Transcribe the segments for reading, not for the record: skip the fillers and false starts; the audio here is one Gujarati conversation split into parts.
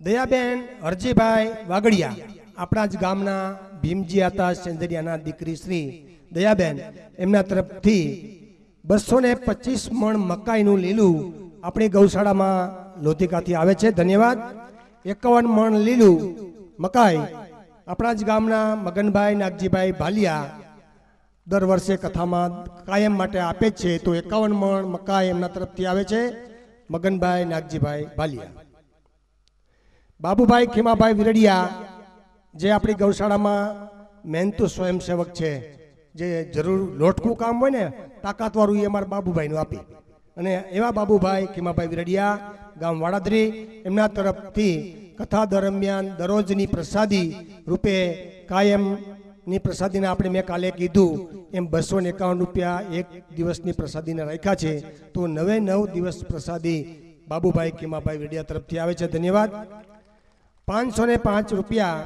દયાબેન હરજીભાઈ વાગડિયા આપણા જ ગામના ભીમજી આતા સેંદરિયાના દીકરી શ્રી દયાબેન એમના તરફથી 225 મણ મકાઈનું લીલું આપણી ગૌશાળામાં લોધિકાથી આવે છે. ધન્યવાદ. 51 મણ લીલું મકાઈ આપણા જ ગામના મગનભાઈ નાગજીભાઈ ભાલિયા દર વર્ષે કથામાં કાયમ માટે આપે જ છે. તો 51 મણ મકાઈ એમના તરફથી આવે છે. મગનભાઈ નાગજીભાઈ ભાલિયા. બાબુભાઈ ખીમાભાઈ વિરડિયા જે આપણી ગૌશાળામાં મહેનતુ સ્વયંસેવક છે, જે જરૂર લોટકું કામ હોય ને તાકાતવાળું એ અમારા બાબુભાઈનું આપી, અને એવા બાબુભાઈ ખીમાભાઈ વિરડિયા ગામ વાડાદરી એમના તરફથી કથા દરમિયાન દરરોજની પ્રસાદી રૂપે કાયમની પ્રસાદીને આપણે મેં કાલે કીધું એમ 251 રૂપિયા એક દિવસની પ્રસાદીને રાખ્યા છે. તો 9 દિવસ પ્રસાદી બાબુભાઈ ખીમાભાઈ વિરડિયા તરફથી આવે છે. ધન્યવાદ. 505 રૂપિયા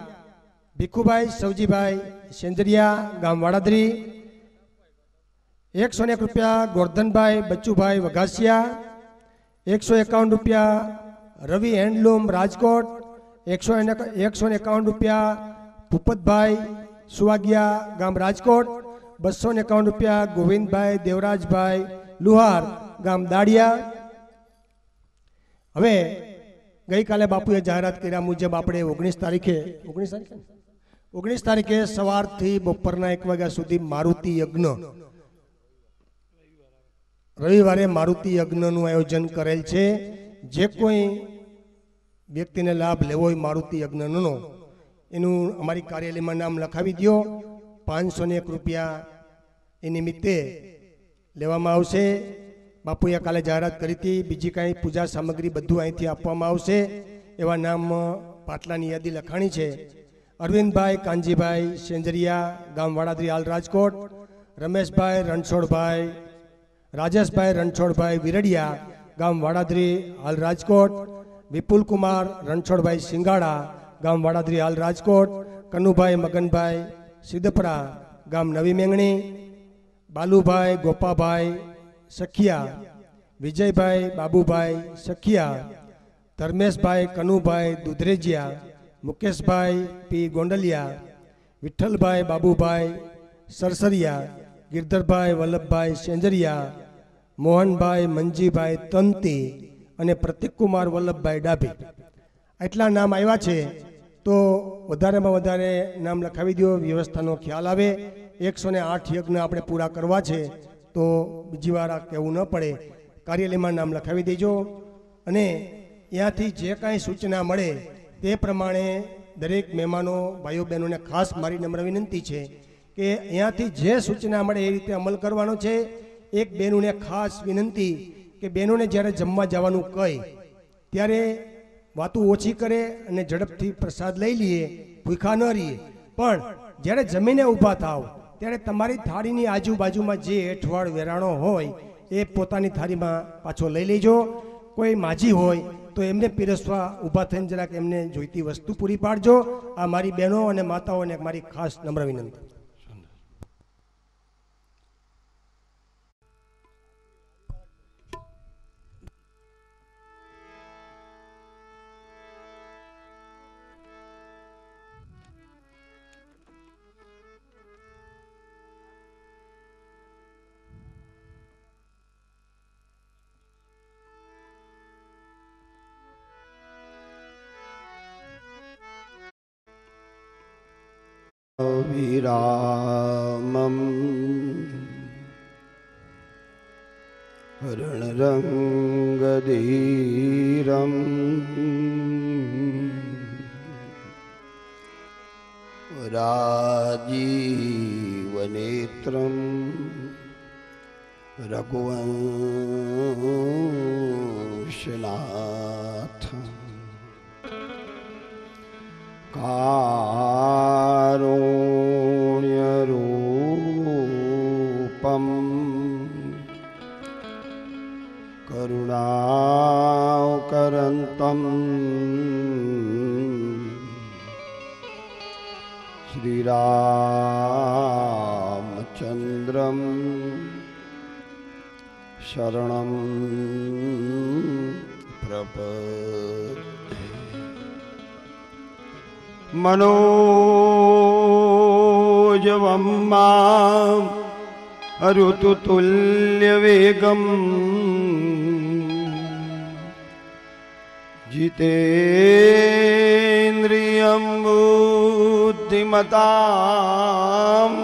ભીખુભાઈ સવજીભાઈ સેંદરિયા ગામ વાડાદરી. 101 રૂપિયા ગોરધનભાઈ બચ્ચુભાઈ વઘાસિયા. 151 રૂપિયા રવિ હેન્ડલૂમ રાજકોટ. 151 રૂપિયા ભૂપતભાઈ સુવાગિયા ગામ રાજકોટ. 251 રૂપિયા ગોવિંદભાઈ દેવરાજભાઈ લુહાર ગામ દાડિયા. હવે ગઈકાલે બાપુએ જાહેરાત કર્યા મુજબ આપણે 19 તારીખે સવારથી બપોરના 1 વાગ્યા સુધી મારુતિ યજ્ઞ, રવિવારે મારુતિ યજ્ઞનું આયોજન કરેલ છે. જે કોઈ વ્યક્તિને લાભ લેવો હોય મારુતિ યજ્ઞનો એનું અમારી કાર્યાલયમાં નામ લખાવી દો. 501 રૂપિયા એ નિમિત્તે લેવામાં આવશે. બાપુએ કાલે જાહેરાત કરી હતી. બીજી કાંઈ પૂજા સામગ્રી બધું અહીંથી આપવામાં આવશે. એવા નામ પાટલાની યાદી લખાણી છે. અરવિંદભાઈ કાનજીભાઈ સેંજરિયા ગામ વાડાદરી હાલ રાજકોટ. રમેશભાઈ રણછોડભાઈ રાજેશભાઈ રણછોડભાઈ વિરડિયા ગામ વાડાદરી હાલ રાજકોટ. વિપુલકુમાર રણછોડભાઈ સિંગાડા ગામ વાડાદરી હાલ રાજકોટ. કનુભાઈ મગનભાઈ સિદ્ધપરા ગામ નવી મેંગણી. બાલુભાઈ ગોપાભાઈ સખિયા. વિજયભાઈ બાબુભાઈ સખિયા. ધર્મેશભાઈ કનુભાઈ દુધરેજિયા. મુકેશભાઈ પી ગોંડલિયા. વિઠ્ઠલભાઈ બાબુભાઈ સરસરિયા. ગિરધરભાઈ વલ્લભભાઈ સેંજરિયા. મોહનભાઈ મંજીભાઈ તંતી અને પ્રતિકકુમાર વલ્લભભાઈ ડાભી. આટલા નામ આવ્યા છે. તો વધારેમાં વધારે નામ લખાવી દો, વ્યવસ્થાનો ખ્યાલ આવે. 108 યજ્ઞ આપણે પૂરા કરવા છે. તો બીજી વાર આ કહેવું ન પડે, કાર્યાલયમાં નામ લખાવી દેજો. અને ત્યાંથી જે કાંઈ સૂચના મળે તે પ્રમાણે દરેક મહેમાનો ભાઈઓ બહેનોને ખાસ મારી નમ્ર વિનંતી છે કે અહીંયાથી જે સૂચના મળે એ રીતે અમલ કરવાનો છે. એક બહેનોને ખાસ વિનંતી કે બહેનોને જ્યારે જમવા જવાનું કહે ત્યારે વાતું ઓછી કરે અને ઝડપથી પ્રસાદ લઈ લઈએ, ભૂખા ન રહીએ. પણ જ્યારે જમીને ઊભા થાવ ત્યારે તમારી થાળીની આજુબાજુમાં જે હેઠવાળ વેરાણો હોય એ પોતાની થાળીમાં પાછો લઈ લેજો. કોઈ માજી હોય તો એમને પીરસવા ઊભા થઈને જરાક એમને જોઈતી વસ્તુ પૂરી પાડજો. આ મારી બહેનો અને માતાઓને મારી ખાસ નમ્ર વિનંતી. વિરામમ હરણરંગધીરમ રાજીવનેત્રમ રઘુવંશનાથમ કારુણ્યરૂપમ કરુણાકરંતમ શ્રીરામચંદ્રમ શરણમ પ્રપદ્યે. मनोजवं मां ऋतुतुल्यवेगं जितेन्द्रियं बुद्धिमतां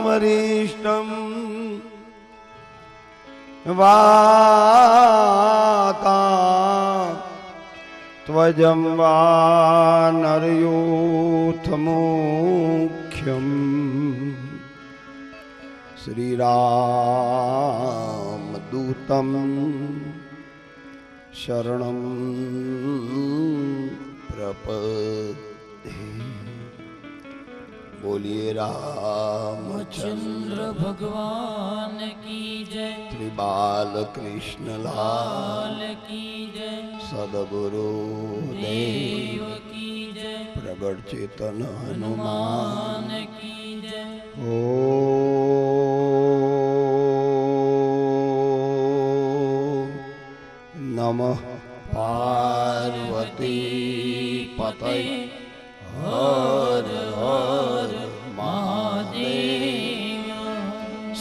वरिष्ठं वाता त्वजं वानरयोथमुख्यम् श्रीरामदूतं शरणं प्रपद्ये। बोलिए रामचंद्र भगवान की जय। त्रिबाल कृष्ण लाल की जय। सदगुरु देव की जय। प्रगट चेतन हनुमान की जय। ओ नमः पार्वती पतये हर हर महादेव।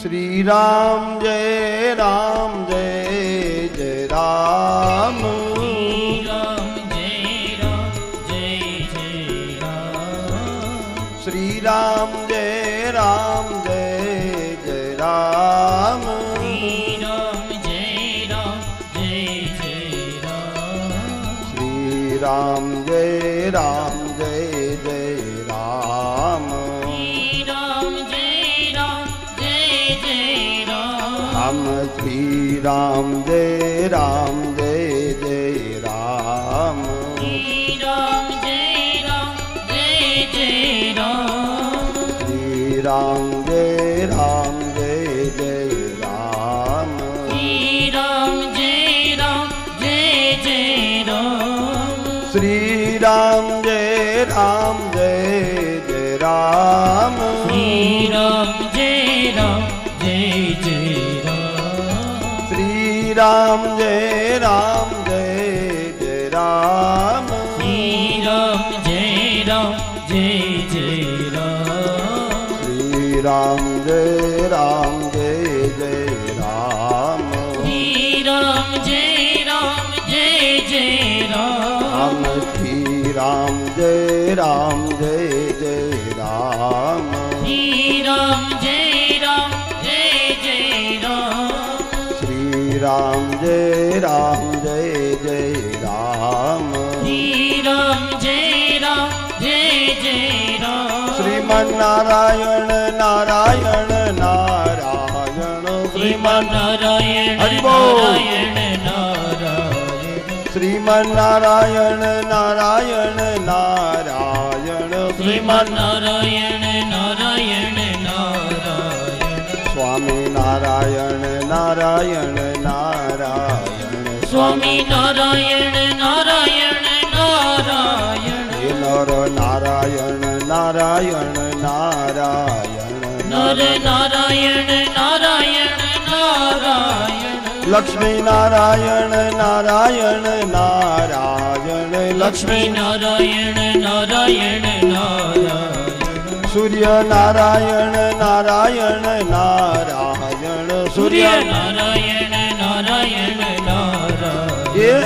श्री राम जय जय राम। श्री राम जय जय राम। श्री राम जय जय राम। राम श्री राम जय जय राम। श्री राम जय जय राम। श्री राम जय जय राम। श्री राम जय जय राम। श्री राम जय जय राम। राम श्री राम जय जय राम। श्री राम जय जय राम। श्रीमन्नारायण नारायण नारायण श्रीमन्नारायण हरि बोल। श्रीमन्नारायण नारायण नारायण श्रीमन्नारायण नारायण नारायण। स्वामी नारायण नारायण नारायण। स्वामी नारायण नारायण नारायण। नर नारायण नारायण नारायण। नर नारायण नारायण नारायण। लक्ष्मी नारायण नारायण नारायण। लक्ष्मी नारायण नारायण नारायण। सूर्य नारायण नारायण नारायण। सूर्य नारायण नारायण नारायण।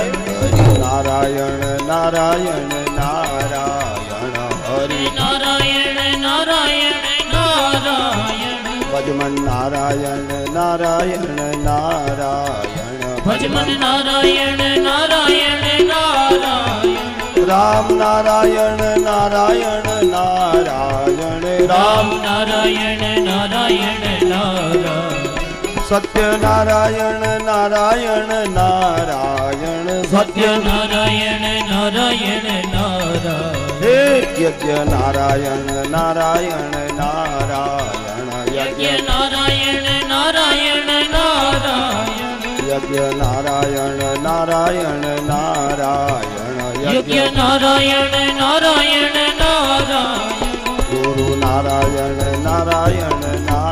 नारायण नारायण नारायण हरि नारायण नारायण नारायण। भजमन नारायण नारायण नारायण। भजमन नारायण नारायण नारायण। राम नारायण नारायण नारायण। राम नारायण नारायण नारायण। सत्य नारायण नारायण नारायण। सत्य नारायण नारायण नारायण। यज्ञ नारायण नारायण नारायण। यज्ञ नारायण नारायण नारायण। यज्ञ नारायण नारायण नारायण। यज्ञ नारायण नारायण नारायण। गुरु नारायण नारायण नारायण।